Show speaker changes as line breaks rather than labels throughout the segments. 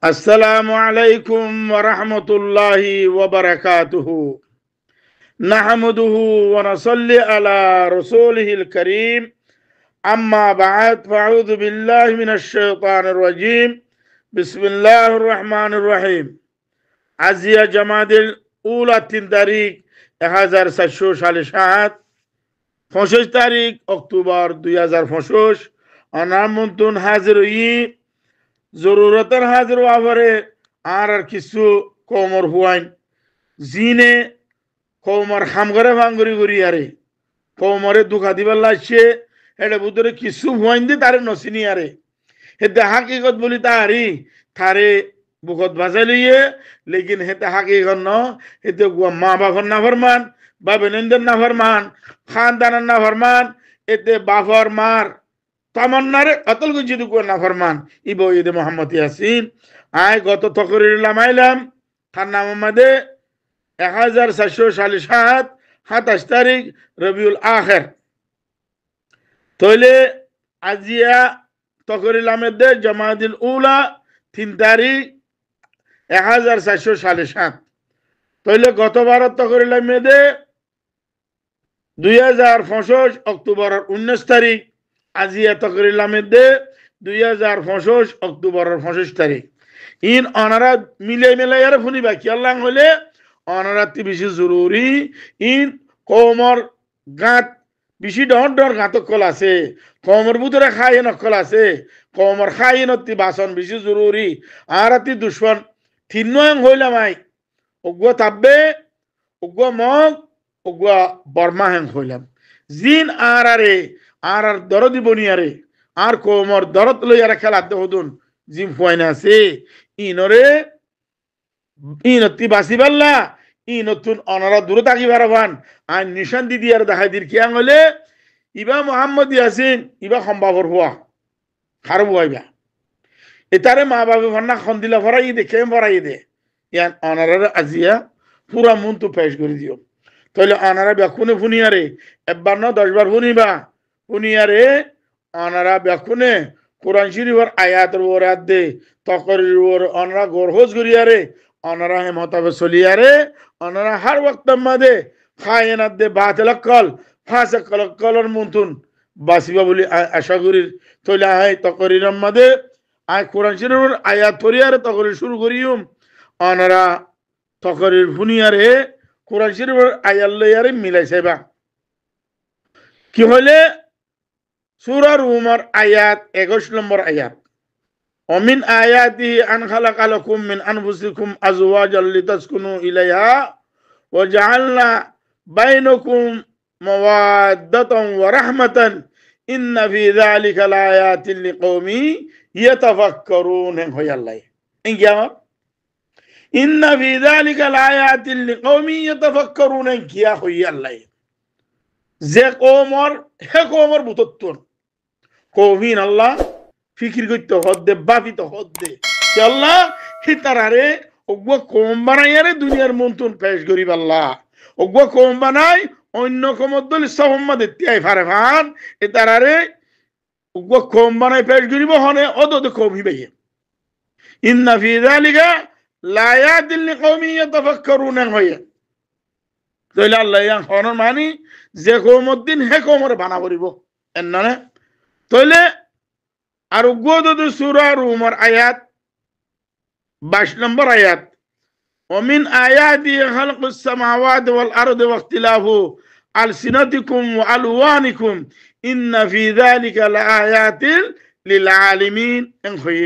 السلام عليكم ورحمة الله وبركاته. نحمده ونصلي على رسوله الكريم. أما بعد فأعوذ بالله من الشيطان الرجيم. بسم الله الرحمن الرحيم. عزيز جماعة الأولى تاريخ 1400 25 তারিখ অক্টোবর 2025 অনামন্তন হাজির হই জরুরতের হাজির হওয়ারে আর কিছু কমর হুয়াইন জিনে কৌমর হামগরে ভাঙ্গরি করি আরে কৌমরে দুঃখা দিবার লাগছে এটা বুধরে কিছু হুয়াইন দি তারে নসিনি আরে হেতে হাকিকত বলি তারি থারে বুকত বাজাই লইয়ে লেকিন হেতে হাকিকত ন হেতে মা বাবার না ফরমান বা বেনেন্দের না ফরমান খানদানের না ফরমান এতে বাফর মার তামান্নারে অতল গুজিদু কো না ফরমান ইবো ঈদে মোহাম্মদ ইয়াসিন আয় গত তকরির লামাইলাম তার নাম আমাদের 1447 27 তারিখ রবিউল আখির তইলে আজিয়া তকরিল আহমেদের জামাতুল উলা 3 তারিখ 1447 তইলে গতবার তকরিল আহমেদে 2025 অক্টোবর 19 তারিখ আজিয়া তকরিল আহমেদে 2025 অক্টোবর 25 তারিখ ইন অনারা মিলে মিলাইয়ার ফুনিবা কি আল্লাহ হইলে অনারাতি বেশি জরুরি ইন কমর গাঁত বেশি ডর ডর গাঁতক কল আছে কমর ভিতরে খাই নকল আছে কমর খাই নতি বাসন বেশি জরুরি আরাতি দুশ্মন তিন হইলাম আই অগ্য তাব্বে অগ্য মগ অগ্য বর্মা হ্যাং হইলাম জিন আর দরদি বনিয়ারে আর কমর দরদ লইয়ারে খেলা দহদুন জিম ফুয়াইনা আছে ইনরে ইনতি বাসিবাল্লা ই নতুন অনারা দূরে থাকি বারবান আর নিশান দিদি আর দেখাই দির কিয়াং হলে ইবা মোহাম্মদ ইয়াসিন ইবা সম্ভাবর হওয়া খারাপ হইবা এটারে মা বাবা ভান্না খন্দিলা ভরাই দে ভরাই দে ইয়ান অনারার আজিয়া পুরা মন তো পেশ করে দিও তাহলে অনারা ব্যাকুনে ফুনিয়ারে একবার না 10 বার ফুনিবা ফুনিয়ারে অনারা ব্যাকুনে কোরআন শরীফের আয়াতের ওরাত দে তকরির ওর অনারা গরহজ করিয়ারে অনারা হে মতাবে চলিয়ারে অনারা হার ওয়াক্ত মাদে খায়নাত দে বাতিল কল ফাসে কলর মুনতুন বাসিবা বলি আশা করি তইলে আয় তকরির মাদে আয় কোরআন শরীফের আয়াত পড়িয়ারে তকরির শুরু করিউম অনারা তকরির ফুনিয়ারে কোরআন শরীফের আয়াত লইয়ারে মিলাইছেবা কি হইলে সূরা রুমের আয়াত 21 নম্বর আয়াত ومن آياته أن خلق لكم من أنفسكم أزواجا لتسكنوا إليها وجعلنا بينكم مودة ورحمة إن في ذلك لآيات لقوم يتفكرون هو الله إن جاء إن في ذلك لآيات لقوم يتفكرون كيا هو الله زي قومر هي قومر بتطور قومين الله ফিকির করতে হদ্দে বাপিত হদ্দে আল্লাহ হিতারারে ওগো কম বানাইয়ারে দুনিয়ার মন্তন পেশ করিব আল্লাহ ওগো কম বানাই অন্য কমদ্দল সাহম্মাদ তিয়াই ফারে ফান হিতারারে ওগো কম বানাই পেশ করিব হনে অদদ কম হিবে ইন্না ফি যালিকা লায়াতিল লিকওমি ইয়াতাফাক্কারুন হয় তাইলে আল্লাহ ইয়ান হনর মানি যে কমদ্দিন হে কমরে বানা করিব এন্নানে তাইলে আর গোদদ সূরা রুমের আয়াত 22 নম্বর আয়াত ومن آياته خلق السماوات والأرض واختلاف ألسنتكم وألوانكم إن في ذلك لآيات للعالمين إن خي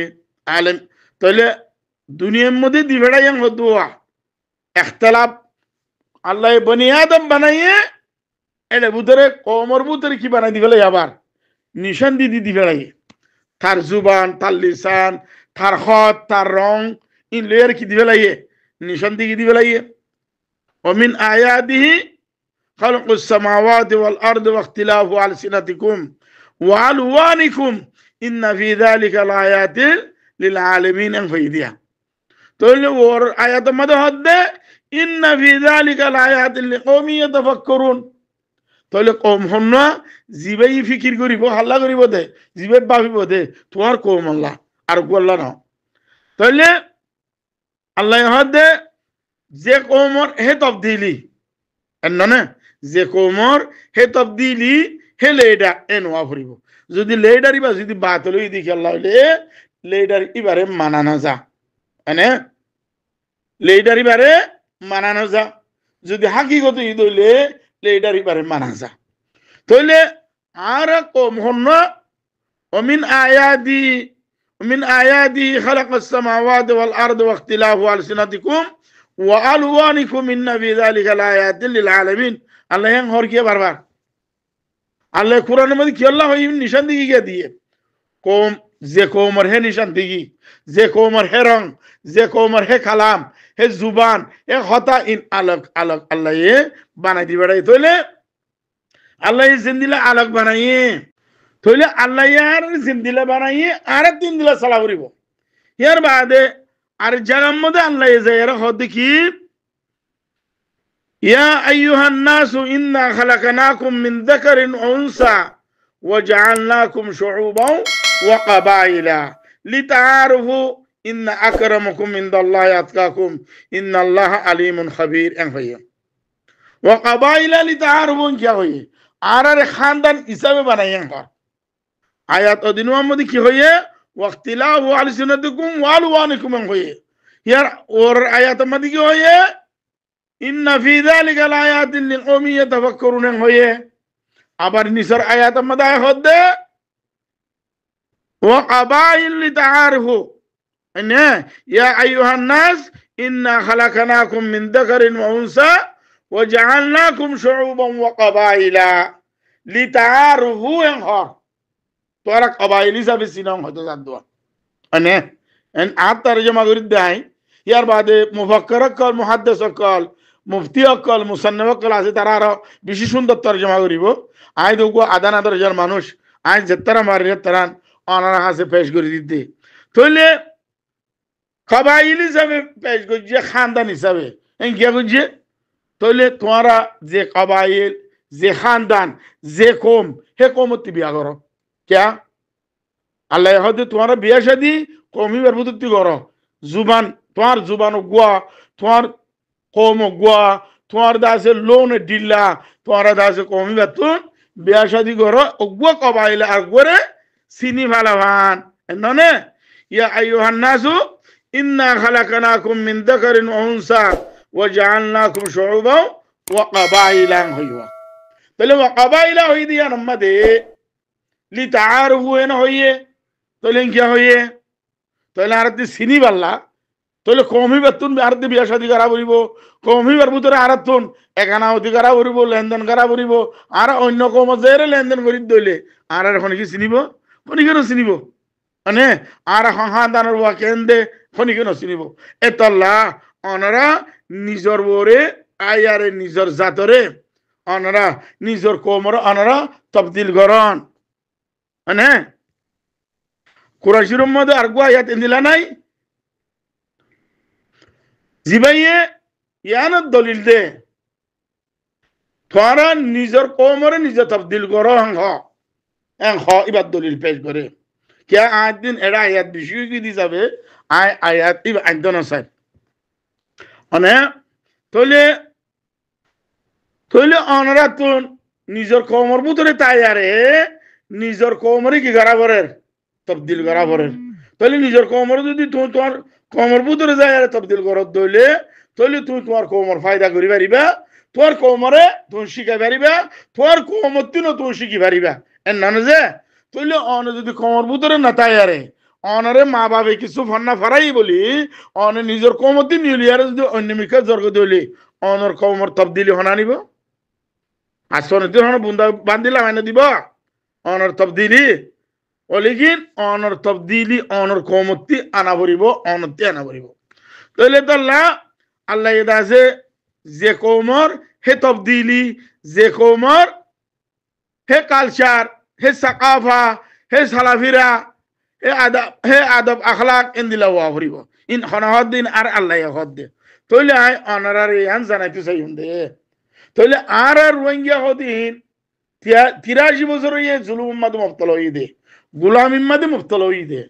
عالم তাহলে দুনিয়ার মধ্যে দিবেড়া yang হদুয়া اختلاف আল্লাহ বনি আদম বানাইয়ে এর ভিতরে কমর ভিতরে কি বানাই দিবেলে আবার নিশান দিবেড়াই তার জুবান তার লিসান তার খত তার রং ইন লেয়ার কি দিবে লাইয়ে নিশান দি কি দিবে লাইয়ে ومن آياته خلق السماوات والأرض واختلاف ألسنتكم وألوانكم إن في ذلك لآيات للعالمين ان فيديا تقول ور آيات مده حد إن في ذلك لآيات لقوم يتفكرون তাহলে কম হন না জিবাই ফিকির করিব হাল্লা করিব দে জিবাই ভাবিব দে তোমার কম আল্লাহ আর আল্লাহ না তাহলে আল্লাহ হদে যে কৌমর হে তবদিলি এনে যে কৌমর হে তবদিলি হে লেডা এনোয়া ফুরিব যদি লেডার ইবা যদি বাতল দেখি আল্লাহ হলে লেডার ইবারে মানানো যা এনে লেডার ইবারে মানানো যা যদি হাকিগত ঈদ হইলে লেডার ইবারে মানা যা তাহলে আর কম হন ومن آياتي ومن آياتي خلق السماوات والأرض واختلاف ألسنتكم وألوانكم إن في ذلك لآيات للعالمين الله ينهر كي باربار الله قرآن مدي كي الله هي نشان دي كي دي قوم زي قومر ہے نشان دي زي قومر ہے رنگ زي قومر ہے کلام ہے زبان ہے خطا ان الگ الگ الله یہ بنا دی بڑا تو لے الله یہ زندگی الگ بنائیے তাহলে আল্লাহ ইয়ার জিন্দিলা বানাইয়ে আর তিন দিলা সালা করিব ইয়ার বাদে আর জায়গার মধ্যে আল্লাহ যাইয়ার হদ কি ইয়া আইয়ুহান নাসু ইন্না খালাকনাকুম মিন যাকারিন ওয়া উনসা ওয়া জাআলনাকুম শুউবান ওয়া কাবাইলা লিতাআরফু ইন্না আকরামাকুম ইনদাল্লাহি আতকাকুম ইন্নাল্লাহা আলিমুন খাবীর এন হইয়া ওয়া কাবাইলা লিতাআরফু কি হইয়ে আর খানদান হিসাবে বানাইয়েন হয় আয়াত অদিনুয়ার মধ্যে কি হয়ে ওয়াক্তিলাহু আলসিনাতিকুম ওয়া আলওয়ানিকুম হয়ে ইয়ার ওর আয়াতের মধ্যে কি হয়ে ইন্না ফি যালিকা লায়াতিন লিকওমি ইয়াতাফাক্কারুন হয়ে আবার নিসর আয়াতের মধ্যে হদে ওয়া কাবাইল লিতাআরফু এনে ইয়া আইয়ুহান নাস ইন্না খালাকনাকুম মিন যাকারিন ওয়া উনসা ওয়া জাআলনাকুম শুউবান ওয়া কাবাইলা লিতাআরফু তোরা কবাইল হিসাবে চিনাও হয়তো জানতো মানে আর তরজমা করে দেয় ইয়ার বাদে মুফাক্কির অকল মুহাদ্দিস অকল মুফতি অকল মুসান্নিফ অকল আছে তারা আরো বেশি সুন্দর তরজমা করিব আই দেখো আদান আদরজার মানুষ আই যেতারা মারিয়ে তারা অনার হাসে পেশ করে দিতে তাহলে কবাইল হিসাবে পেশ করছে খানদান হিসাবে কি করছে তাহলে তোমরা যে কবাইল যে খানদান যে কম হে কমতি বিয়া করো क्या अल्लाह हदे तुम्हारा बिया शादी कौमी बरबुदती करो जुबान तुम्हार जुबान गुआ तुम्हार कौम गुआ तुम्हार दासे लोन डिल्ला तुम्हारा दासे कौमी बतून बिया शादी करो गुआ कबाइल और गुरे सीनी भालावान इन्होंने या अय्युहन नासु इन्ना खलकनाकुम मिन दकरिन व उनसा व जअलनाकुम शुउबन व कबाइला हुआ पहले व कबाइला हुई दिया नम्मदे লিতাআরফু এনা হইয়ে তাহলে কি হইয়ে তাহলে আর দি সিনি বাল্লা তাহলে কওমি বেতুন আর দি বিয়া শাদী করা বলিব কওমি বার ভিতরে আর তুন একানা অধিকার করিব লেনদেন করা বলিব আর অন্য কম জেরে লেনদেন করি দইলে আর এখন কি চিনিব কোনি কেন চিনিব মানে আর খানদানের ওয়া কেন্দে কোনি কেন চিনিব এতল্লা অনরা নিজর বরে আয়ারে নিজর জাতরে অনরা নিজর কমর অনরা তবদিল করন মানে কুরাইশের মধ্যে আর গো আয়াত দিলা নাই জিবাইয়ে ইয়ান দলিল দে তোরা নিজের কওমরে নিজে তবদিল করো হ ইবাদ দলিল পেশ করে কে আজ দিন এরা আয়াত বিষয় কি দি যাবে আয়াত ইব আইদন আছে মানে তইলে অনরা তো নিজের কওমর ভিতরে তাইয়ারে নিজের কওমরে কি গরাবরের তবদিল গরাবরের তাহলে নিজের কওমর যদি তুমি তোমার কওমর ভিতরে যায় আর তবদিল করত দইলে তাহলে তুমি তোমার কওমর ফায়দা করি পারিবা তোমার কওমরে তুমি শিখাই পারিবা তোমার কওমর তিন তুমি শিখি পারিবা এর নানো যে তাহলে অন যদি কওমর ভিতরে না তাইয়ারে অনরে মা বাবা কিছু ফন্না ফরাই বলি অন নিজের কওমর তিন নিলিয়ারে যদি অন্য মিকা জর্গ দইলে অনর কওমর তবদিলি হনা নিব আসনে তো হন বুন্দা বান্দিলা মানে দিব অনর তবদিলি ওলিকিন অনর তবদিলি অনর কওমতি আনা ভরিব অনতি আনা ভরিব তাহলে তো আল্লাহ এদাসে যে কওমর হে তবদিলি যে কওমর হে কালচার হে সাকাফা হে সালাফিরা হে আদব আখলাক ইনদিলা ওয়া ভরিব ইন হনাহদ্দিন আর আল্লাহ হদ্দে তাহলে আই অনারার ইয়ান জানাইতে চাই হুন্দে তাহলে আর রোহিঙ্গা হদিন 83 বছর ইয়ে জুলুম মাদে মুবতলা হই দে গোলামির মাদে মুবতলা হই দে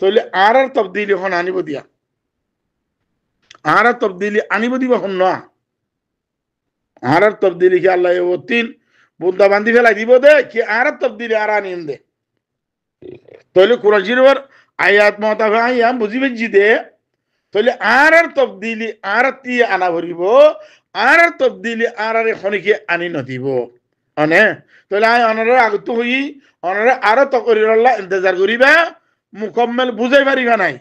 তাহলে আর তবদিলি হন আনিব দিয়া আর তবদিলি আনিব দিবা হন না আর তবদিলি কি আল্লাহ ও তিন বুদ্ধা বান্ধি ফেলাই দিব দে কি আর তবদিলি আর আনিম দে তাহলে কোরআন শরীফের আয়াত মতাবে আইয়াম বুঝি বেজি দে তাহলে আর তবদিলি আর তি আনা ভরিব আর তবদিলি আর খনিকে আনি নদিব অনে তাহলে আই অনারে আগত হই অনারে আর তকরিরল্লাহ ইন্তজার করিবা মুকম্মল বুঝাই পারিবা নাই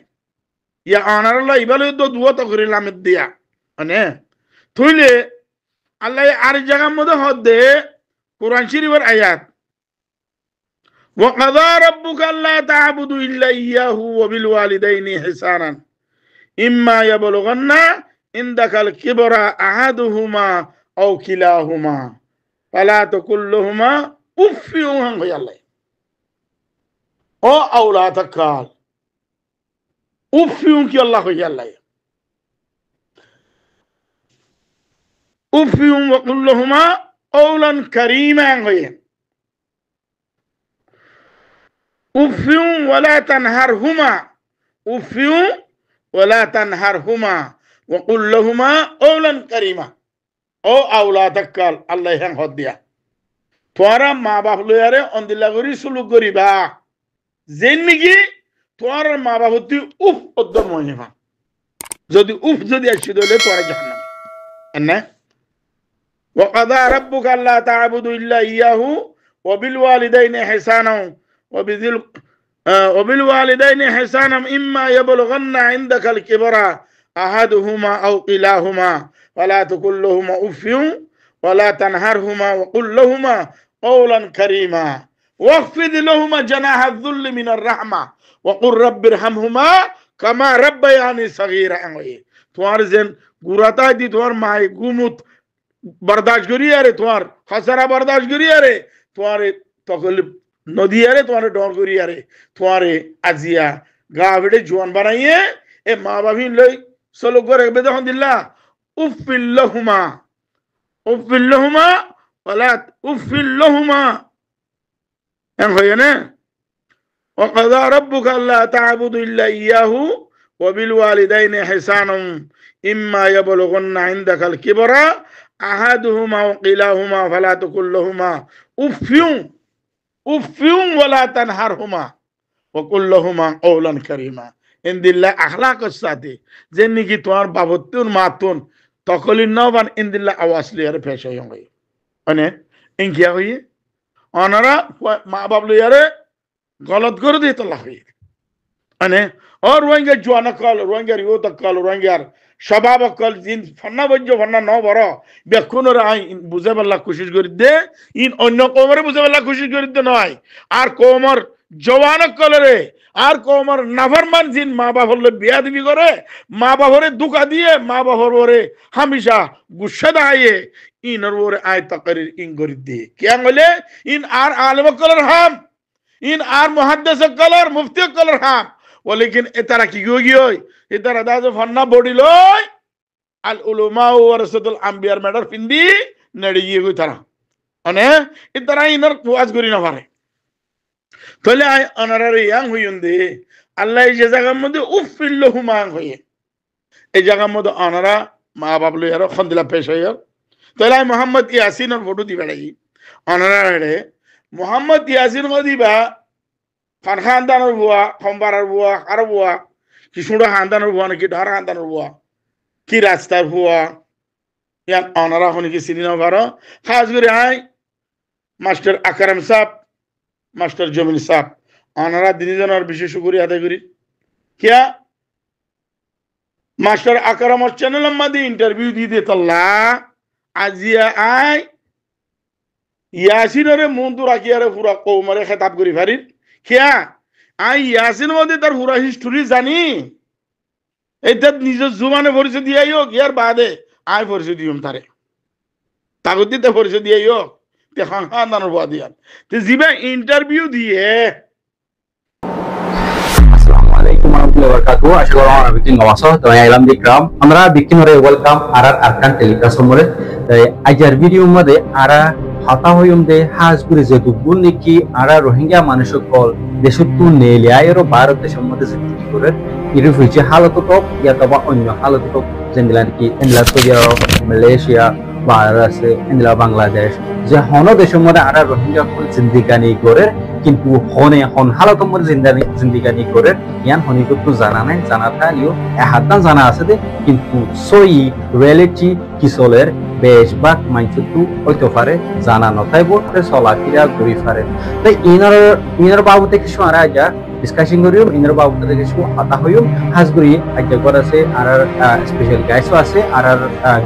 ইয়া অনারল্লাহ ইবালে তো দুয়া তকরিলাম দিয়া অনে থইলে আল্লাহ আর জায়গার মধ্যে হদ দে কোরআন শরীফের আয়াত وقضى ربك ألا تعبدوا إلا إياه وبالوالدين إحسانا إما يبلغن عندك الكبر أحدهما أو كلاهما فلا تقل لهما أف يا الله أو أولادك قال أف يا الله يا الله أف وقل لهما قولا كريما أف ولا تنهرهما أف ولا تنهرهما وقل لهما قولا كريما أو أولادك قال الله يهان هديا توارا ما باپ لوياره اندلا غري سلوك غريبا زندگی توارا ما باپ تي أف قدر مهمه যদি উফ যদি আসি দলে তোরা জাহান্নামে এনে وقضى ربك ألا تعبدوا إلا إياه وبالوالدين إحسانا وبالوالدين إحسانا إما يبلغن عندك الكبر أحدهما أو كلاهما فلا تقل لهما أف ولا تنهرهما وقل لهما قولا كريما واخفض لهما جناح الذل من الرحمة وقل رب ارحمهما كما ربياني صغيرا توار زين غراتا دي توار ماي غموت बर्दाश्त करिए रे तुम्हार हसरा बर्दाश्त करिए रे तुम्हारे तकलीफ नदी रे तुम्हारे डर करिए रे तुम्हारे आजिया गावड़े जुआन बनाइए ए माँ बाबी ले सलो करे बेदहन दिल्ला उफ़िल्लहुमा वला उफ़िल्लहुमा एन होय ने وقضى ربك ألا تعبدوا إلا إياه وبالوالدين إحسانا إما يبلغن عندك الكبر أحدهما وكلاهما فلا تقل لهما أف ولا تنهرهما وقل لهما قولا كريما إن الله أخلاق الساتي زني كي توار بابتون ماتون تقولي نوبان إن الله أواصلي يره پیش ہوئے أنه إن كيا ہوئے أنارا ما بابلو يره غلط कर दे तो लाही अने और रोएंगे जुआना कल रोएंगे रियोता कल रोएंगे शबाब कल जिन फन्ना बज्जो फन्ना नौ बरो बेकुनर आई बुझे बल्ला कोशिश कर दे इन अन्य कोमर बुझे बल्ला कोशिश कर दे नय आर कोमर जवान कल रे आर कोमर नफरमान जिन माँ बाप ले बेअदबी करे माँ बाप रे दुखा दिए माँ बाप रे हमेशा गुस्सा दाए इन और आय तकरीर इन कर दे क्या बोले इन आर आलम कलर हम इन are Muhaddis colour Mufti colour हम लेकिन इतारा की होगी होय इतारा दाजो फन्ना बॉडी लोय अल उलमा वरसतुल अंबिया मैटर फिंदी नड़िए को तरह अने इतारा इनर वाज गुरी ना पारे तले आय अनरारे यांग हुयुंदे अल्लाह ये जगह मदे उफ़िल्लहुमा होये ए जगह मदे अनरा मां बाप लो यार खंदला पेश होय तले मोहम्मद यासीन और फोटो दी बड़ाई अनरा रे मोहम्मद यासीन मदीबा खान खानदान हुआ खंबार हुआ हर हुआ किशुड़ा खानदान हुआ न कि ढार खानदान हुआ कि रास्ता हुआ या अनरा होने की सीरीना बारो खास करे आए मास्टर अकरम साहब मास्टर जमील साहब अनरा दिनीजन और विशेष शुक्रिया अदा करी क्या मास्टर अकरम और चैनल मध्य इंटरव्यू दी दे तल्ला आजिया आए यासीन रे मुंदू राखिया रे पूरा कौमरे खिताब करी फारिद क्या आई यासीन मध्य तर पूरा हिस्ट्री जानी एतत निज जुबाने परिचय दिया यो यार बादे आय परिचय दियम तारे तागुदी ते परिचय दिया यो ते खानदान रुवा दिया ते जिबे इंटरव्यू दिए
আসসালামু আলাইকুম ওয়া রাহমাতুল্লাহি ওয়া বারাকাতুহু আশা করি আপনারা বিকিং অবস্থা তো আইলাম দিকরাম আমরা বিকিং রে ওয়েলকাম আরার আরকান টেলিকাস্টমরে আইজার ভিডিও মধ্যে আরা হতা হইম দে হাজগুড়ি যে দুগুল নাকি আরা রোহিঙ্গা মানুষ কল দেশত্তু নেলিয়ায়েরও ভারত দেশের মধ্যে জিন্দিগি করে রিফিউজি হালত টপ ইয়াতবা অন্য হালত টপ যেগুলা নাকি এনলা সৌদি আরব মালয়েশিয়া ভারত আছে এনলা বাংলাদেশ যে হন দেশের মধ্যে আরা রোহিঙ্গা কল জিন্দিগানি করে কিন্তু হনে হন হালত মধ্যে জিন্দিগানি করে ইয়ান হনি তো জানা নাই জানা থাকলেও এহাত জানা আছে দে কিন্তু সই রিয়েলিটি কিসলের বেশভাগ মানুষটো হইতে পারে জানা নথাইব চলাফেরা ঘুরি পারে তাই ইনার বাবুতে কিছু আর আজা ডিসকাশন করিও ইনার বাবুতে কিছু আতা হইও হাজগুড়ি আজা কর আছে আর স্পেশাল গাইসও আছে আর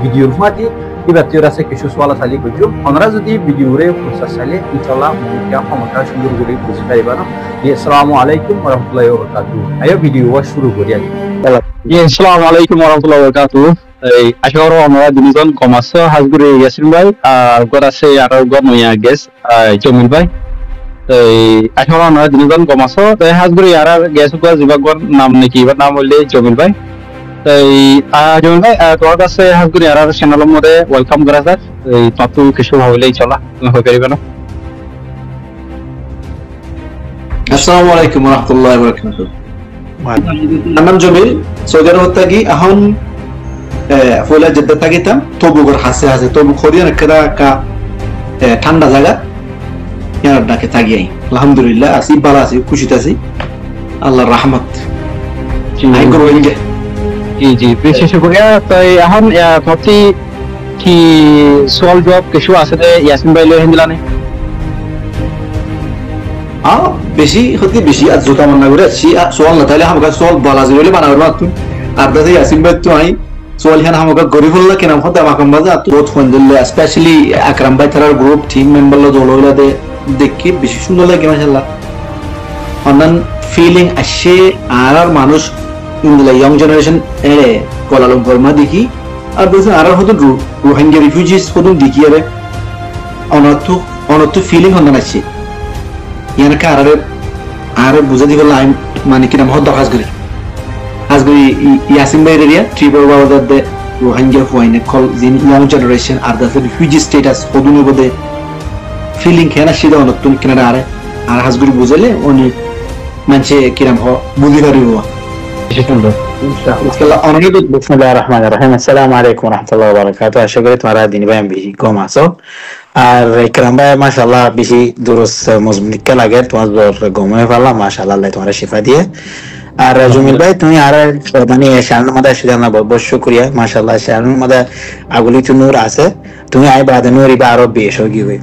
ভিডিওর মাঝে ইবাতির আছে কিছু সোয়ালা চালি কইছো ওনারা যদি ভিডিওরে ফুরসত চাইলে ইনশাআল্লাহ মুমিকা ক্ষমতা সুন্দর করে বুঝি পাইবা না আসসালামু আলাইকুম ওয়া রাহমাতুল্লাহি ওয়া বারাকাতুহু আইও ভিডিও শুরু করি আগে
আসসালামু আলাইকুম ওয়া রাহমাতুল্লাহি ওয়া বারাকাতুহু এই আশা করি আমরা দুজন কম আছে হাজগুড়ি ইয়াসিন ভাই আর গর আছে আর গর নয়া গেস জমিল ভাই এই আশা করি আমরা দুজন কম আছে তাই হাজগুড়ি আর গেস গর জিবাগর নাম নাকি এবার নাম হইলে জমিল ভাই এই জমিল ভাই তোমার কাছে হাজগুড়ি আর চ্যানেলের মধ্যে ওয়েলকাম করা যায় এই তত কিছু ভাবলেই চলা তুমি হয়ে পারিবে না
আসসালামু আলাইকুম ওয়া রাহমাতুল্লাহি ওয়া বারাকাতুহু আমার নাম জমিল সৌদি আরব থাকি এখন ফুলা জেদ্দা থাকিতাম তবুগর হাসে হাসে তবু খরিয়ান কেদা কা ঠান্ডা জায়গা ইয়ার ডাকে থাকি আই আলহামদুলিল্লাহ আসি ভালো আছি খুশিতে আছি আল্লাহর রহমত আই করো ইনগে
জি জি বিশেষ করে তাই এখন প্রতি কি সল জব কিছু আছে দে ইয়াসিন ভাই লই হিন্দিলানে
বেশি হতে বেশি আর জোতা মান্না করে আছি সোয়াল না তাহলে আমাকে সোয়াল বালাজি বলে বানাবো না তুই আর দাদা ইয়াসিন ভাই তো আই সোয়াল হ্যাঁ আমাকে গরিবুল্লাহ কেন হতে আমাকে মজা তো বহুত ফোন দিলে স্পেশালি আকরাম ভাই তার গ্রুপ টিম মেম্বার লো দলগুলা দে দেখি বেশি সুন্দর লাগে মাশাআল্লাহ অনন ফিলিং আসে আর মানুষ ইন্দলা ইয়ং জেনারেশন এ কোলালামপুর মা দেখি আর বেশ আর হতো রোহিঙ্গা রিফিউজিস হতো দেখি অনতো ফিলিং হন আসছে ইয়ানকা আর বুঝা দিবল আই মানে কিনা মহৎ হাজগুড়ি হাজগুড়ি ইয়াসিন ভাই এরিয়া ট্রিপল বাজার দে রোহিঙ্গা হুয়াইনে কল জিন ইয়ং জেনারেশন আর দা রিফিউজি স্ট্যাটাস হদুনে বদে ফিলিং কেনা সিধা নতুন কিনা আর হাজগুড়ি বুঝালে উনি মানছে কিরাম হ বুঝি পারিব
বিসমিল্লাহির রহমানির রহিম আসসালামু আলাইকুম ওয়া রাহমাতুল্লাহি ওয়া বারাকাতুহু আশা করি তোমরা দিন ভাই বেশি কম আছো আর ইকরাম ভাই মাশাআল্লাহ বেশি দুরুস মজমুনিক লাগে তোমার গমে পালা মাশাআল্লাহ আল্লাহ তোমার শিফা দিয়ে আর জমিল ভাই তুমি আর মানে শারনুর মধ্যে এসে জানা বহুত শুকরিয়া মাশাআল্লাহ শারনুর মধ্যে আগুলি তো নূর আছে তুমি আই বাদে নূরি বা আরো বেশ হয়ে গিয়ে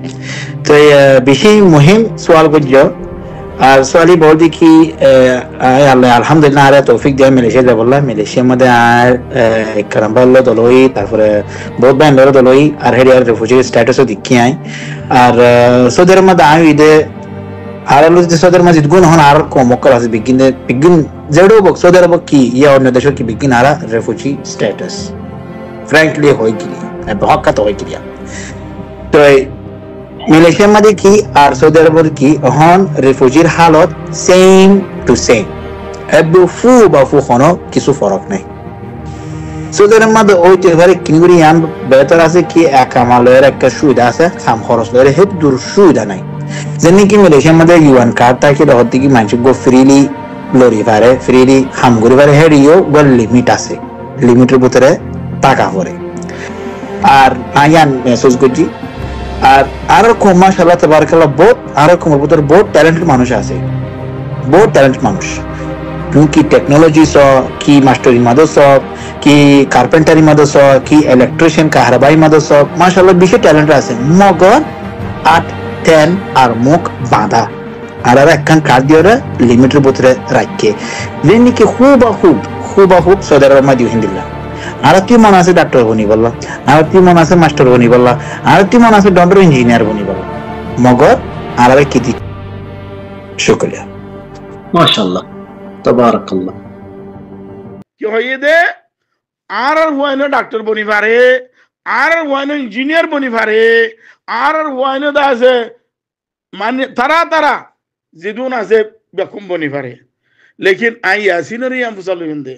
তো বেশি মুহিম সওয়াল বুঝছো আর সোয়ালি বলদি কি আল্লাহ আলহামদুলিল্লাহ আর তৌফিক দিয়ে মালয়েশিয়া যাবল্লাহ মালয়েশিয়ার মধ্যে আর কারাম্বাল্লো দলই তারপরে বহুত ব্যান্ডর দলই আর হেরিয়ার রিফিউজি স্ট্যাটাসও দেখি আই আর সৌদির মধ্যে আই ইদে আর আলো যে সৌদির মধ্যে গুণ হন আর কম করা আছে বিগিন যেডো বক সৌদির বক কি ইয়া অন্য দেশ কি বিগিন আর রিফিউজি স্ট্যাটাস ফ্র্যাঙ্কলি হয় কি হকাত হয় কি তো মালয়েশিয়ার মধ্যে কি আর সৌদি আরবের কি হন রিফিউজির হালত সেম টু সেম এবু ফু বা ফু হনো কিছু ফরক নাই সৌদি আরবের মধ্যে ওই তেভারে কিনগুরি ইয়ান বেহতর আছে কি একামালের একটা সুবিধা আছে খাম খরচ লয়ের হেপ দূর সুবিধা নাই যেমনি কি মালয়েশিয়ার মধ্যে ইউএন কার্ড থাকে হতে কি মানুষ গো ফ্রিলি লরি পারে ফ্রিলি খাম করি পারে হেরিও গোল লিমিট আছে লিমিটের ভিতরে টাকা পড়ে আর আয়ান মেসেজ করছি আর আরো কম মাশাআল্লাহ তাবারাকাল্লাহ বহুত আরো কম ভিতরে বহুত ট্যালেন্টেড মানুষ আছে বহুত ট্যালেন্টেড মানুষ তুমি কি টেকনোলজি সো কি মাস্টারি মাদস কি কার্পেন্টারি মাদস কি ইলেকট্রিশিয়ান কাহরাবাই মাদস মাশাআল্লাহ বেশি ট্যালেন্ট আছে মগর 8-10 আর মুখ বাঁধা আর একখান কাজ দিয়ে লিমিটের ভিতরে রাখে যেন কি খুব সৌদি আরব মধ্যে হিন্দিল্লাহ আর কি মন আছে ডাক্তার বনি বললা আর কি মন আছে মাস্টার বনি বললা আর কি মন আছে ডক্টর ইঞ্জিনিয়ার বনি বললা মগর আর কি দি শুকরিয়া
মাশাআল্লাহ তাবারাকাল্লাহ
কি হইয়ে দে আর ওয়াইনো ডাক্তার বনি পারে আর ওয়াইনো ইঞ্জিনিয়ার বনি পারে আর ওয়াইনো দা আছে মানে তারা জিদুন আছে বেকুম বনি পারে লেকিন আই ইয়াসিনের ইয়াম ফুসালু হিন্দে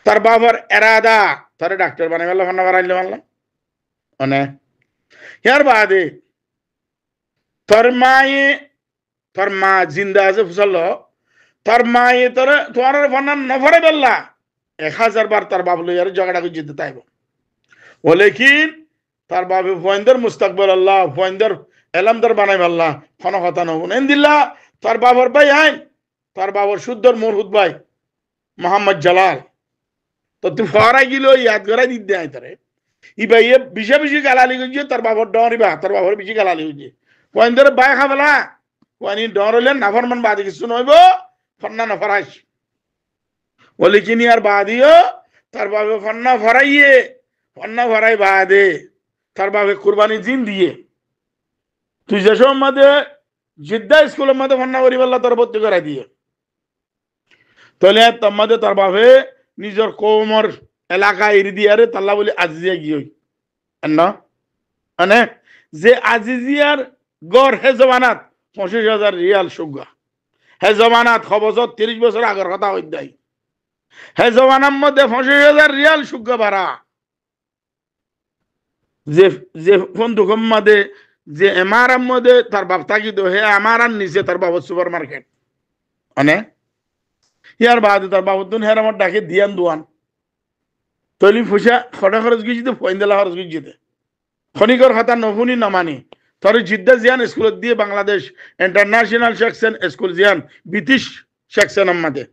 তার বাবার এরাদা তারে ডাক্তার বানাই মারলাম ফান্না বানাইলে মারলাম মানে ইয়ার বাদে তোর মায়ে তোর মা জিন্দা আছে ফুসাল তোর মায়ে তোর তোমার ফন্না নফরে বেল্লা 1000 বার তার বাবু লইয়ার ঝগড়া করে যেতে তাইব বলে কি তার বাবু ফয়েন্দর মুস্তাকবল আল্লাহ ফয়েন্দর এলামদার বানাই আল্লাহ কোনো কথা নবুন এন্দিল্লা তার বাবার ভাই আইন তার বাবার শুদ্ধর মুরহুদ ভাই মোহাম্মদ জালাল তো তুই ফরাই গিলো ইয়াদ করাই দিতে আই তারে ই ভাই বিশা বেশি গালালি গিয়ে তার বাবার ডরিবা তার বাবার বেশি গালালি গিয়ে ফয়েন্দর বাই খাবেলা ওয়ানি ডর হলেন নাফরমান বাদে কিছু নইব ফন্না নফরাইস বলে কিনি আর বাদিও তার বাবা ফন্না ফরাইয়ে ফন্না ফরাই বাদে তার বাবা কুরবানি জিন দিয়ে তুই যে সব মধ্যে জিদ্দা স্কুলের মধ্যে ফন্না করি বললা তোর ভর্তি করাই দিয়ে তাহলে তার মধ্যে তার বাবে নিজের কৌমর এলাকা এরি দিয়ে আরে তাল্লা বলে আজিজিয়া গিয়ে না মানে যে আজিজিয়ার গড় হে জমানাত 25,000 রিয়াল সুগা হে জমানাত খবজত 30 বছর আগের কথা হইদাই হে জমানার মধ্যে 25,000 রিয়াল সুগা ভাড়া যে যে বন্ধুকম মধ্যে যে এমআরএম মধ্যে তার বাপ থাকি তো হে এমআরএম নিচে তার বাবা সুপার মার্কেট মানে ইয়ার বাদে তার বাবু তুন হের আমার ডাকে দিয়ান দুয়ান তৈলি ফুসা খটা খরচ গিয়েছি তো ফয়েন্দেলা খরচ গিয়েছে খনিকর খাতা নফুনি নমানি তোর জিদ্দা জিয়ান স্কুল দিয়ে বাংলাদেশ ইন্টারন্যাশনাল সেকশন স্কুল জিয়ান ব্রিটিশ সেকশন মধ্যে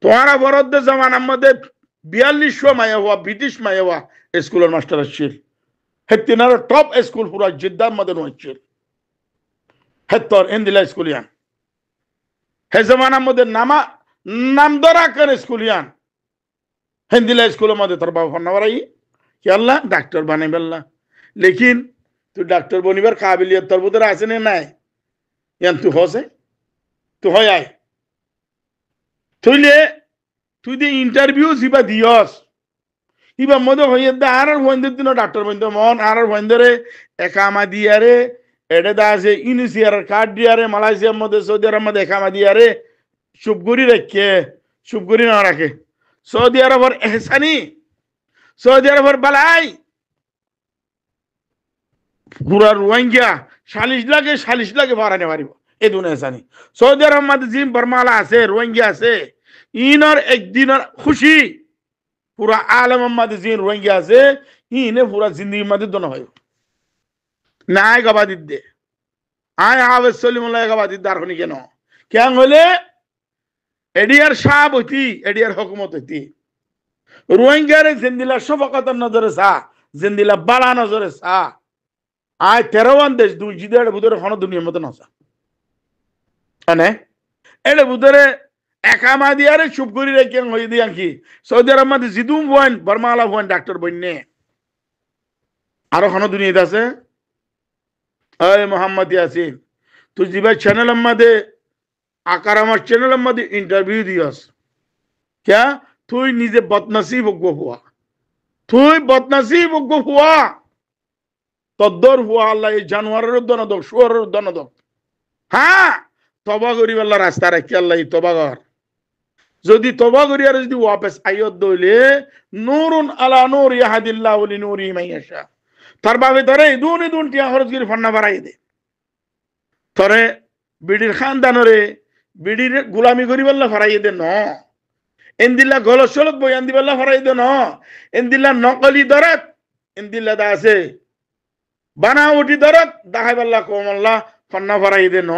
তোমার বরদ্দ জমানার মধ্যে 4200 মায়া হওয়া ব্রিটিশ মায়া হওয়া স্কুলের মাস্টার আসছিল হে তিনার টপ স্কুল পুরা জিদ্দার মধ্যে হচ্ছিল হে তোর এন্দিলা স্কুল ইয়ান হে জমানার মধ্যে নাম ধরা করে স্কুল ইয়ান হেন্দিলা স্কুলের মধ্যে তোর বাবা ফন্না বাড়াই কি আল্লাহ ডাক্তার বানাই বেল্লা লেকিন তুই ডাক্তার বনিবার কাবিলিয়ত তোর ভিতরে আছে না নাই ইয়ান তুই হসে তুই হয় আয় তুই দিয়ে ইন্টারভিউ জিবা দিয়স ইবা মধ্যে হইয়ে দা আর বন্ধের দিন ডাক্তার বন্ধ মন আর বন্ধরে একামা দিয়ারে এডে দা আছে ইউনিসিয়ার কার্ড দিয়ারে মালয়েশিয়ার মধ্যে সৌদি আরবের মধ্যে একামা দিয়ারে চুপগুড়ি রেখে চুপগুড়ি না রাখে সৌদি আরবের এহসানি সৌদি আরবের বালাই পুরা রোহিঙ্গা 40 লাখ ভাড়া নেওয়া পারিব এই দুন এহসানি সৌদি আরবের মধ্যে জিম বর্মালা আছে রোহিঙ্গা আছে ইনর একদিনের খুশি পুরা আলমের মধ্যে জিন রোহিঙ্গা আছে ইনে পুরা জিন্দগির মধ্যে দোনো হয় নাই গবাদিত দে আয় আবেদ সলিমুল্লাহ গবাদিত দার হনি কেন কেন হলে এডিয়ার সাহেব হইতি এডিয়ার হুকুমত হইতি রোহিঙ্গারে জিন্দিলা শফাকতের নজরে সা জিন্দিলা বালা নজরে সা আয় 13 দেশ দুই জিদের ভিতরে কোনো দুনিয়ার মতো নসা মানে এর ভিতরে একামা দিয়ারে চুপ করি রেখে হই দিয়ান কি সৌদি আরব মধ্যে জিদুম ভয়েন বর্মালা ভয়েন ডাক্তার বইনে আরো কোনো দুনিয়াতে আছে এই মোহাম্মদ ইয়াসিন তুই জিবা চ্যানেলের মধ্যে আকার আমার চ্যানেলের মধ্যে ইন্টারভিউ দিয়স क्या তুই নিজে বদনসিব হওয়া তুই বদনসিব হওয়া তদ্দর হওয়া আল্লাহ এই জানোয়ারের দন দক শুয়ারের দন দক হ্যাঁ তবা করিব আল্লাহ রাস্তা রাখি আল্লাহ তবা কর যদি তবা করি আর যদি ওয়াপস আইয়ত দইলে নূরুন আলা নূর ইয়াহদিল্লাহু লিনূরি মাইয়াশা তার বাবে ধরে দুন টিয়া খরচ করে ফন্না বাড়াই দে ধরে বিডির খানদানরে বিডির গোলামি করিবাল্লা ফরাই দে ন এন্দিল্লা গলসলত বয়ান দিবাল্লা ফরাই দে ন এন্দিল্লা নকলি দরত এন্দিল্লা দা আছে বানাওটি দরত দেখাইবাল্লা কমল্লা ফন্না ফরাই দে ন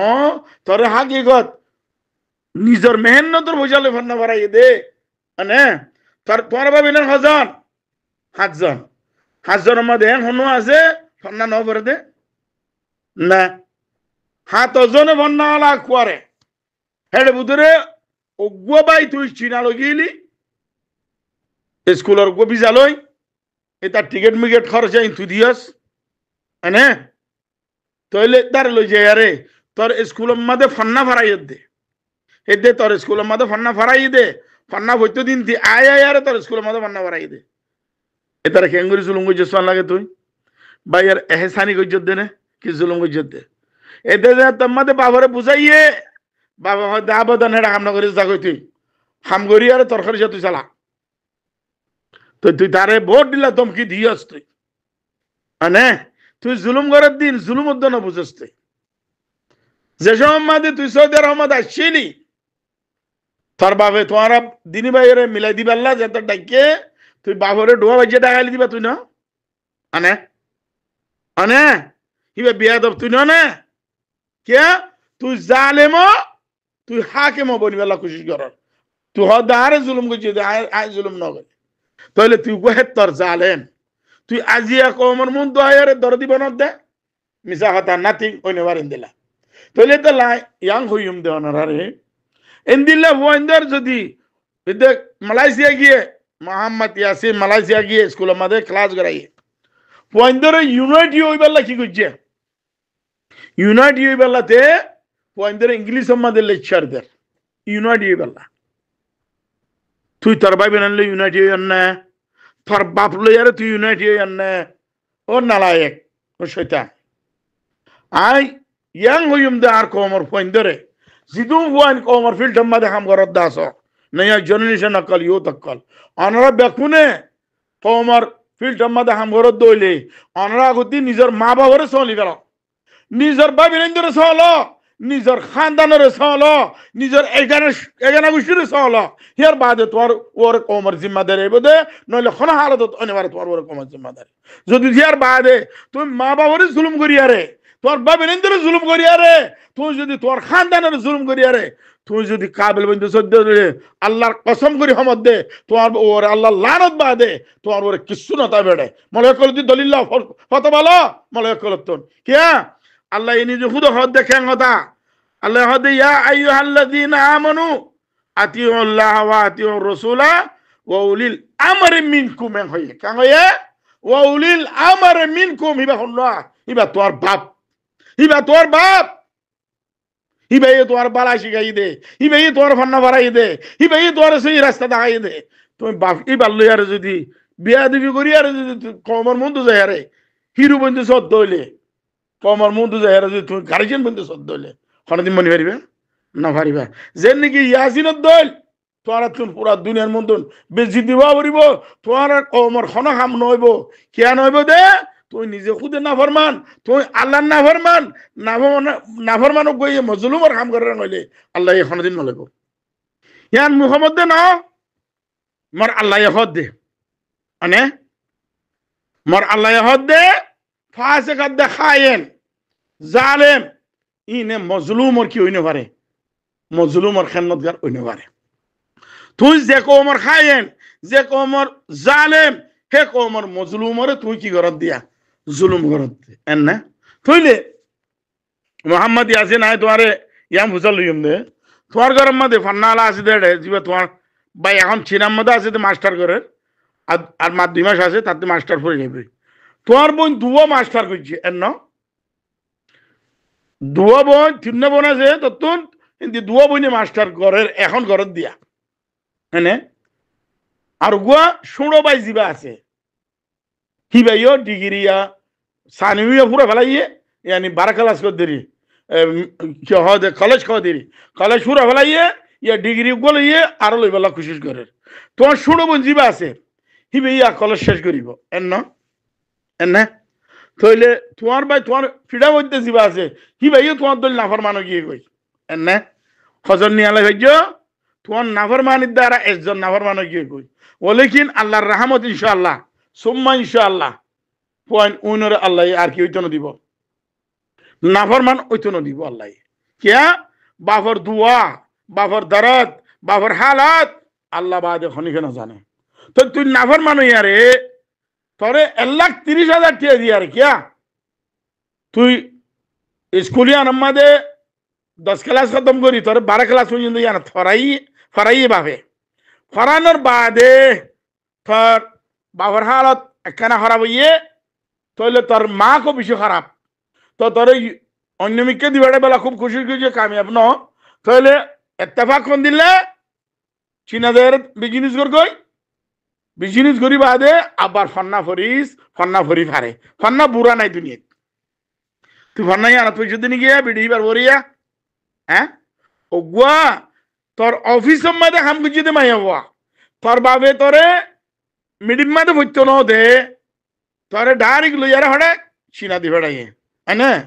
তোর হাকিকত নিজের মেহনতর বোঝালে ফন্না ফরাই দে মানে তোর তোমার ভাবি না হজন 7 জন 7 জনের মধ্যে হনো আছে ফন্না ন করে দে না 7 জনে ফন্না আলা করে হেডে বুদরে ওগো বাই তুই চিনা লগিলি স্কুলের গো ভিজা লই এটা টিকেট মিকেট খরচ আইন তুই দিয়স মানে তইলে তার লই যায় আরে তোর স্কুলের মধ্যে ফন্না ফরাই দে এদে তোর স্কুলের মধ্যে ফন্না ফরাই দে ফন্না হইতো দিন দি আয় আরে তোর স্কুলের মধ্যে ফন্না ফরাই দে এটারে কেঙ্গুরি জুলুম গইজস লাগে তুই ভাই আর এহসানি গইজত দে না কি জুলুম গইজত দে এতে যে তোমাদের বাবারে বুঝাইয়ে বাবা হয়তো আবেদন হেডা হামনা করে যা কই তুই হাম করি আরে তরকারি তুই চালা তো তুই তারে ভোট দিলা ধমকি দিয়স তুই মানে তুই জুলুম করার দিন জুলুম উদ্যান বুঝস তুই যে সময় মাঝে তুই সৌদি আরব আসছিলি তোর বাপে তোমার দিনী ভাইয়ের মিলাই দিবাল্লা যে তোর ডাইকে তুই বাপরে ডোয়া বাজিয়ে ডাকালি দিবা তুই না আনে আনে হিবে বিয়া দব তুই না কে তুই জালেম তুই হাকিম বনিবেলা কোশিশ কর তুই হদারে জুলুম করছি আয় জুলুম ন করে তাহলে তুই কোহে তোর জালেম তুই আজিয়া কমর মন দয়ারে দর দিব না দে মিসা কথা নাথিং অনিবারেন দিলা তাহলে তো লাই ইয়াং হইম দে অনারে এন্দিল্লা ওয়াইন্দার যদি দেখ মালয়েশিয়া গিয়ে মোহাম্মদ ইয়াসিন মালয়েশিয়া গিয়ে স্কুল আমাদের ক্লাস করাইয়ে ওয়াইন্দারে ইউনাইটি হইবাল্লা কি করছে ইউনাইটি হইবাল্লাতে ওয়াইন্দারে ইংলিশ আমাদের লেকচার দের ইউনাইটি হইবাল্লা তুই তোর ভাই বেনানলে ইউনাইটি হইয়ান না তোর বাপ লইয়ারে তুই ইউনাইটি হইয়ান না ও নালায়েক ও শয়তান আই ইয়াং হইম দে আর কোমর ওয়াইন্দারে জিদু ওয়াইন কোমর ফিল্ড আমাদের হাম গরদ দাস নয়া জেনারেশন আকল ইউ তকল অনরা বেকুনে কোমর ফিল্ড আমাদের হাম গরদ দইলে অনরা গতি নিজের মা বাবারে চলি গেল নিজের ভাই বেনানরে চলো নিজের খানদানের চলো নিজের এগানা গোষ্ঠীর চলো হিয়ার বাদে তোমার ওর কোমর জিম্মাদারি বোধে নইলে কোনো হালত অনিবার তোমার ওর কোমর জিম্মাদারি যদি হিয়ার বাদে তুমি মা বাবারে জুলুম করিয়ারে তোমার বাবা বেনানরে জুলুম করিয়ারে তুই যদি তোমার খানদানের জুলুম করিয়ারে তুই যদি কাবিল বন্ধু সদ্য আল্লাহর কসম করি হমদ দে তোমার ওর আল্লাহ লানত বাদে তোমার ওর কিচ্ছু নতা বেড়ে মনে করল তুই দলিল্লাহ হত ভালো মনে করল তোর কিয়া আল্লাহ ইনি যে খুদ হদ দেখেন কথা আল্লাহ হদ ইয়া আইয়ুহাল্লাযীনা আমানু আতিউল্লাহ ওয়া আতিউর রাসূলা ওয়া উলিল আমরি মিনকুম হইয়ে কাং হইয়ে ওয়া উলিল আমরি মিনকুম হিবা হল্লা হিবা তোর বাপ হিবা তোর বাপ হিবা এ তোর বালা শিখাই দে হিবা এ তোর ফান্না বাড়াই দে হিবা এ তোর সেই রাস্তা দেখাই দে তুমি বাপ হিবা লইয়ারে যদি বিয়া দিবি করিয়ারে যদি কমর মন্দু যায় আরে হিরু বন্ধু সদ দইলে কমর মন্দু যায় যদি তুমি গার্জিয়ান বন্ধু সদ দইলে কোনদিন মনে পারিবে না পারিবা যে নাকি ইয়াসিনত দইল তোরা তুমি পুরা দুনিয়ার মন্দন বেজি দিবা পারিব তোমার কমর খন হাম নইব কিয়া নইব দে তুই নিজে খুদে না ফরমান তুই আল্লাহ না ফরমান না ফরমানক গিয়ে মজলুমর কাম করে নইলে আল্লাহ এখন দিন নলেব ইয়ান মুহাম্মদ দে না মর আল্লাহ হদ দে মানে মর আল্লাহ হদ দে ফাসিক দে খায়েন জালেম ইনে মজলুমর কি হইনে পারে মজলুমর খেদমতগার হইনে পারে তুই যে কোমর খায়েন যে কোমর জালেম হে কোমর মজলুমরে তুই কি করত দিয়া জুলুম করত এন না তুইলে মোহাম্মদ ইয়াসিন আয় তোমারে ইয়াম হুসাল লইম দে তোমার ঘরের মধ্যে ফান্নালা আছে দে জিবা তোমার ভাই এখন চিনার মধ্যে আছে তো মাস্টার করে আর মাস 2 মাস আছে তাতে মাস্টার পড়ে যাবে তোমার বোন দুয়া মাস্টার করছে এন দুয়া বোন 3 বোন আছে তখন দুয়া বোনে মাস্টার ঘরের এখন ঘরত দিয়া এনে আর গুয়া ষোড়ো বাই জিবা আছে হিবাইও ডিগ্রিয়া সানিয়া পুরো ফেলাইয়ে ইয়ানি 12 ক্লাস করে দেরি কি হয় কলেজ খাওয়া দেরি কলেজ পুরো ফেলাইয়ে ইয়া ডিগ্রি গুলো ইয়ে আরো লইবেলা কোশিশ করে তোমার ষোড়ো বোন জিবা আছে হিবাইয়া কলেজ শেষ করিব এনে তাইলে তোমার ভাই তোমার ফিডা মধ্যে জিবা আছে হিবাইও তোমার দল নাফরমানো গিয়ে কই এনে হজর নিয়ালে ভাইজ তোমার নাফরমানির দ্বারা একজন নাফরমানো গিয়ে কই ও লেকিন আল্লাহর রহমত ইনশাআল্লাহ সুম্মা ইনশাআল্লাহ পয়েন্ট উনরে আল্লাহ আর কি হইতো দিব নাফরমান হইতো দিব আল্লাহ কিয়া বাফর দুয়া বাফর দরদ বাফর হালাত আল্লাহ বাদে খনিকে না জানে তো তুই নাফরমান হইয়ারে তোরে 1,30,000 টাকা দিয়া রে কিয়া তুই স্কুলিয়া নামাদে 10 ক্লাস খতম করি তোরে 12 ক্লাস পর্যন্ত ইয়ানা ফরাই বাফে ফরানোর বাদে তোর বাবার হালত একখানা খারাপ হইয়ে তাহলে তোর মা খুব বেশি খারাপ তো তোর অন্য মিকে দিবারে বেলা খুব খুশি খুশি কামিয়াব ন তাহলে এত্তেফাক কোন দিলে চীনাদের বিজনেস করগই বিজনেস করি বাদে আবার ফন্না ফরি ফারে ফন্না বুড়া নাই দুনিয়া তুই ফন্না আনা তুই যদি গিয়া বিড়িবার বরিয়া হ্যাঁ ও গুয়া তোর অফিসের মধ্যে কাম করছিতে মাইয়া হওয়া তোর বাবে তোরে মিডিম মধ্যে ভরতো ন দে তোরে ডাইরেক্ট লইয়ারে হড়ে চীনা দি বেড়াইয়ে হ্যাঁ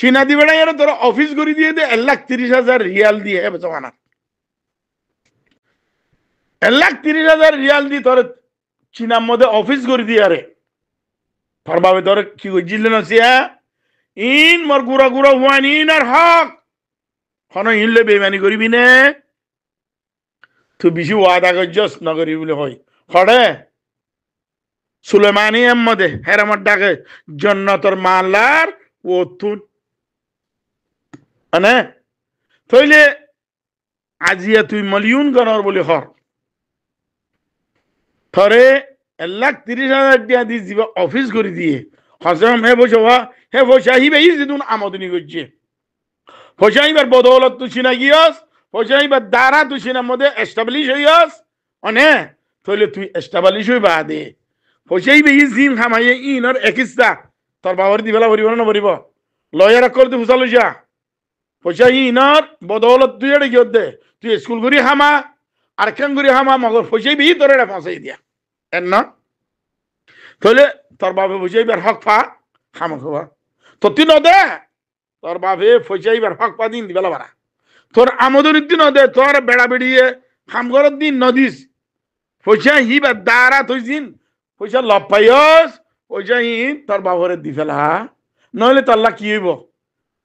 চীনা দিবে না এর তোর অফিস করে দিয়ে দে 1,30,000 রিয়াল দিয়ে হবে জমানা 1,30,000 রিয়াল দিয়ে তোর চীনার মধ্যে অফিস করে দিয়ে আরে তোর বাবে তোর কি বুঝলি না সিয়া ইন মর গুড়া গুড়া হুয়ান ইন আর হক হন ইনলে বেমানি করিবি নে তুই বেশি ওয়াদা করছস না করিবি বলে হয় হড়ে সুলেমানি মধ্যে হেরামত ডাকে জন্নতর মালার ও তুন মানে তইলে আজিয়া তুই মলিউন গণর বলে হর থরে 1,30,000 টাকা দিয়ে দিবা অফিস করে দিয়ে হসম হে বসে আহিবে ই যেদিন আমদানি করছে বসে আহিবার বদৌলত তুই চিনা গিয়স বসে আহিবার দ্বারা তুই চিনার মধ্যে এস্টাবলিশ হইয়স অনে তইলে তুই এস্টাবলিশ হই বাদে বসে আহিবে ই জিন খামাইয়ে ইনর একিস্তা তোর বাবার দিবেলা ভরিব না ভরিব লয়ার করতে ফুসালো যা বসে ইনর বদৌলত তুই এটা গিয়ে দে তুই স্কুল করি হামা আর কেন করি হামা মগর বসে বি তোর এটা ফাঁসাই দিয়া এর না তাহলে তোর বাপে বুঝাইবার হক পা খামা খাবা তো তুই নদে তোর বাপে ফসাইবার হক পা দিন দিবেলা বাড়া তোর আমদনির দিন নদে তোর বেড়া বেড়িয়ে খামগরের দিন নদিস পয়সা হিবার দ্বারা তুই দিন পয়সা লব পাইস পয়সা হি তোর বাপরে দি ফেলা নইলে তাল্লা কি হইব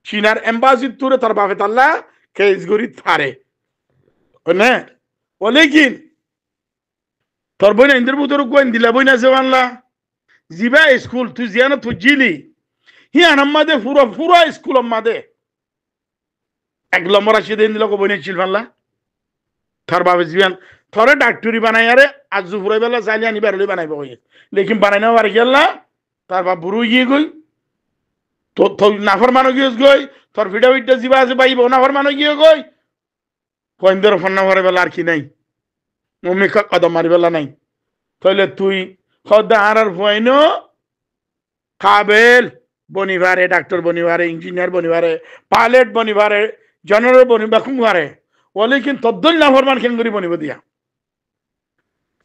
চীনার এম্বাসি তুরে তোর বাপে তাল্লা কেস গরি থারে না বলে কি তোর বই না ইন্দ্র বুতর গোয়েন দিলা বই না সেবানলা জিবা স্কুল তুই জিয়ানো তুই জিলি হি আনাম্মাদে পুরো স্কুল আম্মাদে 1 নম্বর আসি দিন দিল বই না ছিল ফানলা তোর বাপে জিবান তোরে ডাক্তারি বানাই আরে আজ ফুরাই বেলা জানি আনি বেরোলে বানাইব হয়ে লেকিন বানাই না আর গেল না তার বাপ বুড়ো গিয়ে গই তোর নাফর মানো গিয়ে গই তোর ভিডিও ভিডিও জিবা আছে বাইব নাফর মানো গিয়ে গই পয়েন্টের ফোন নাম্বার বেলা আর কি নাই মম্মি কদম মারি বেলা নাই তাহলে তুই খদ্দা আর ভয়নো কাবেল বনিবারে ডাক্তার বনিবারে ইঞ্জিনিয়ার বনিবারে পাইলট বনিবারে জেনারেল বনিবা কুমারে বলে কিন্তু তদ্দল নাফরমান কেন করি বনিব দিয়া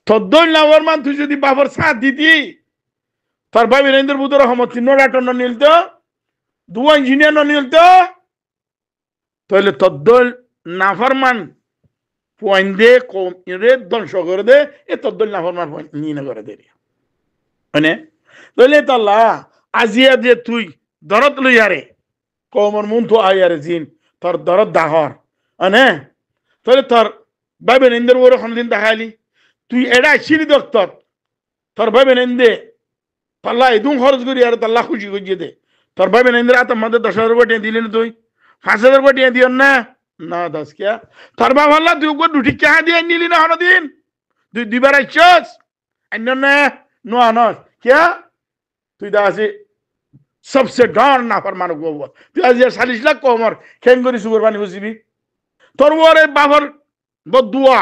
তদ্দল নাফরমান তুই যদি বাবার সাথ দিতি তোর ভাই বীরেন্দ্র বুধর রহমত ডাক্তার ন নিলত দুয়া ইঞ্জিনিয়ার ন নিলত তাহলে তদ্দল নাফরমান পয়েন্ট দে কম রে ধ্বংস করে দে এ তদ্দল নাফরমান পয়েন্ট নিয়ে করে দে মানে তাহলে তাল্লা আজিয়া যে তুই দরদ লইয়ারে কমর মন তো আয়ারে জিন তোর দরদ দাহর মানে তাহলে তোর ভাই বীরেন্দ্র ওর দিন দেখালি তুই এটা আসছিলি দক্তর তোর ভাই বীরেন্দ্রে তাল্লা এদুম খরচ করি আর তাল্লা খুশি খুঁজিয়ে দে তোর ভাই বীরেন্দ্র আর তোমাদের 10,000 টাকা দিলি না তুই 5,000 টাকা দিও না না দাস কিয়া তোর বাবা আল্লাহ তুই ওকে দুটি কে দিয়ে নিলি না হনো দিন তুই দুইবার আইছস আইন না নো আনস কিয়া তুই দা আছে সবসে ডর না ফরমানো গো তুই আজ 40 লাখ কমর খেন করি সুগর পানি বুঝিবি তোর ওরে বাবার বদুয়া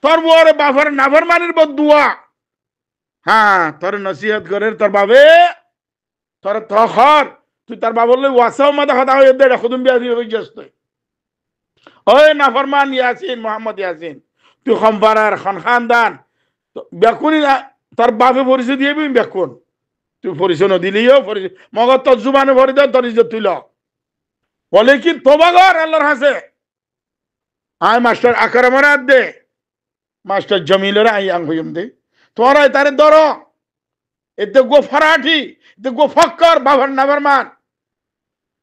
তোর ওরে বাবার নাফরমানের বদুয়া হ্যাঁ তোর নসিহত করে তোর বাবে তোর তখর তুই তার বাবার লই ওয়াসাও মাথা কথা হয়ে দে খুদুম বিয়া দিয়ে হইছস তুই ওই নাফরমান ইয়াসিন মোহাম্মদ ইয়াসিন তুই খমপারার খানদান বেকুনি তোর বাপে পরিচয় দিয়ে বেকুন তুই পরিচয় নদিলিও মগর তোর জুবানে ভরি দে তোর ইজ্জত তুইল বলে কি তোবাগর আল্লাহর হাসে আয় মাস্টার আকরামের হাত দে মাস্টার জমিলের আই আং হইম দে তোরা তারে ধর এতে গো ফরাঠি এতে গো ফক্কর বাবার নাফরমান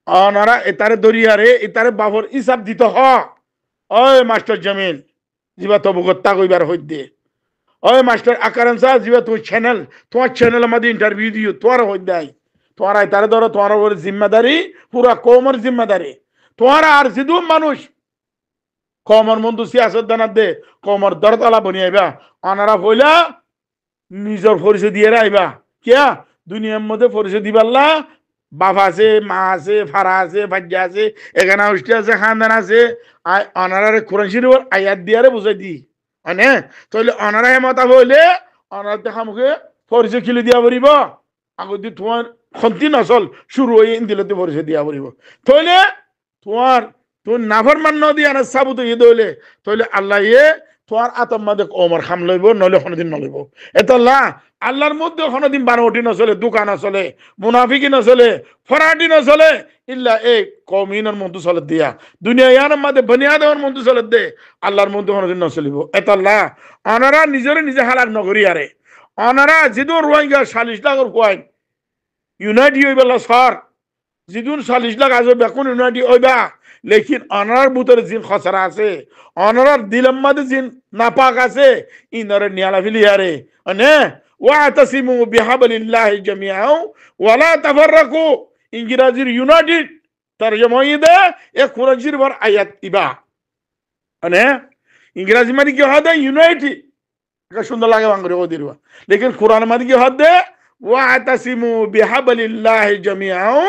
অনারা এতারে দরিয়ারে এতারে বাবর হিসাব দিত হ ওই মাস্টার জমিল জিবা তবু গত্তা কইবার হইতে ওই মাস্টার আকারাম সাহেব জিবা তোমার চ্যানেল আমাদের ইন্টারভিউ দিও তোমার হইতে আই তোমার এতারে ধরো তোমার ওর জিম্মেদারি পুরা কমর জিম্মেদারি তোমার আর জিদু মানুষ কমর মন্দু সিয়াসত দানার দে কমর দরতলা বনি আইবা অনারা হইলা নিজের পরিচয় দিয়ে আইবা কিয়া দুনিয়ার মধ্যে পরিচয় দিবাল্লা বাপ আছে মা আছে ফারা আছে ভাজ্যা আছে এখানে উষ্টি আছে খানদান আছে অনারারে কোরআন শরীফের আয়াত দিয়ারে বুঝাই দি মানে তাহলে অনারা হেমতা হইলে অনার দেখা মুখে পরিচয় খিলে দিয়া পড়িব আগত দি তোমার খন্তি নচল শুরু হয়ে দিলে পরিচয় দিয়া পড়িব তাহলে তোমার নাফরমান নদী আনা সাবুত ইয়ে দইলে তাহলে আল্লাহ ইয়ে তোর আতম্মাদে ওমর খাম লইব নলে কোনোদিন নলইব এটা লা আল্লাহর মধ্যে কোনোদিন বানোটি নচলে দোকান নচলে মুনাফিকি নচলে ফরাটি নচলে ইল্লা এই কমিনের মধ্যে চলে দিয়া দুনিয়া ইয়ার মধ্যে বনিয়াদের মধ্যে চলে দে আল্লাহর মধ্যে কোনোদিন নচলিব এটা লা অনারা নিজরে নিজে হালাক নগরী আরে অনারা যেদুন রোহিঙ্গা 40 লাখ কয়েন ইউনাইটি হইবেলা সর যেদুন 40 লাখ আজ বেকুন ইউনাইটি হইবা লেকিন অনার ভিতরে জিন খসরা আছে অনার দিলের মধ্যে জিন নাপাক আছে ইনরে নিয়ালা ফিলিয়ারে মানে ওয়াতাসিমু বিহাবলিল্লাহি জামিআও ওয়ালা তাফাররাকু ইংরেজির ইউনাইটেড তরজমা ইদে এক কুরআনের বর আয়াত ইবা মানে ইংরেজি মানে কি হয় ইউনাইটেড কা সুন্দর লাগে বাংলা ওদিরবা লেকিন কুরআন মানে কি হয় واعتصموا بحبل الله جميعا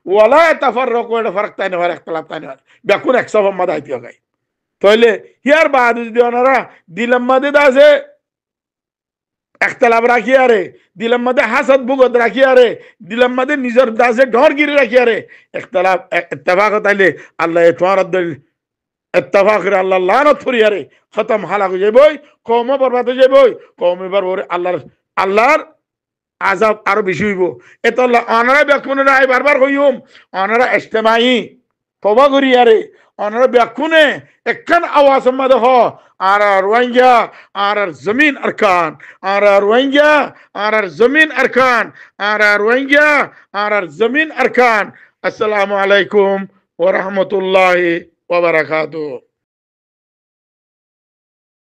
ولا تفرقوا এটা ফারাক তাই না আর একতলাপ তাই না বেকুন একসব মাদা আইতি হয় তাইলে হিয়ার বাদ যদি ওনারা দিলাম মাদে দাসে একতলাপ রাখি আরে দিলাম মাদে হাসাদ বুগত রাখি আরে দিলাম মাদে নিজের দাসে ঢরগিরি রাখি আরে একতলাপ ইত্তেফাক তাইলে আল্লাহ তোমার দল ইত্তেফাক রে আল্লাহ লানত করি আরে খতম হালাক হয়ে যাবই কওম বরবাদ হয়ে যাবই কওম এবার ওরে আল্লাহর আজাব আরো বেশি হইব এটা অনারা ব্যাকুনে নাই বারবার হইম অনারা ইজতিমাই তওবা করি আরে অনারা ব্যাকুনে একখান আওয়াজ মধ্যে হ আর রোহিঙ্গা আর জমিন আরকান আর রোহিঙ্গা আর জমিন আরকান আর রোহিঙ্গা আর জমিন আরকান আসসালামু আলাইকুম ওয়া রাহমাতুল্লাহি ওয়া বারাকাতুহু